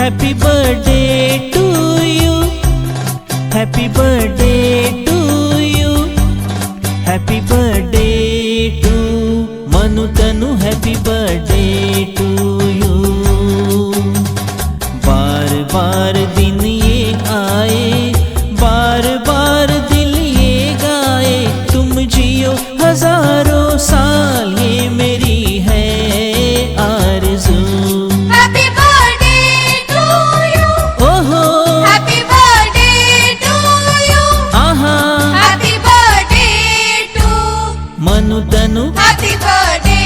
Happy birthday to you. Happy birthday to you. Happy birthday to Manu Tanu. Happy birthday to you. बार बार दिन ये आए, बार बार दिल ये गाए, तुम जियो हजारों साल, ये मेरी है आरज़ू। Happy birthday to you. ओहो Happy birthday to you. आहा Happy birthday to Manu Tanu. Happy birthday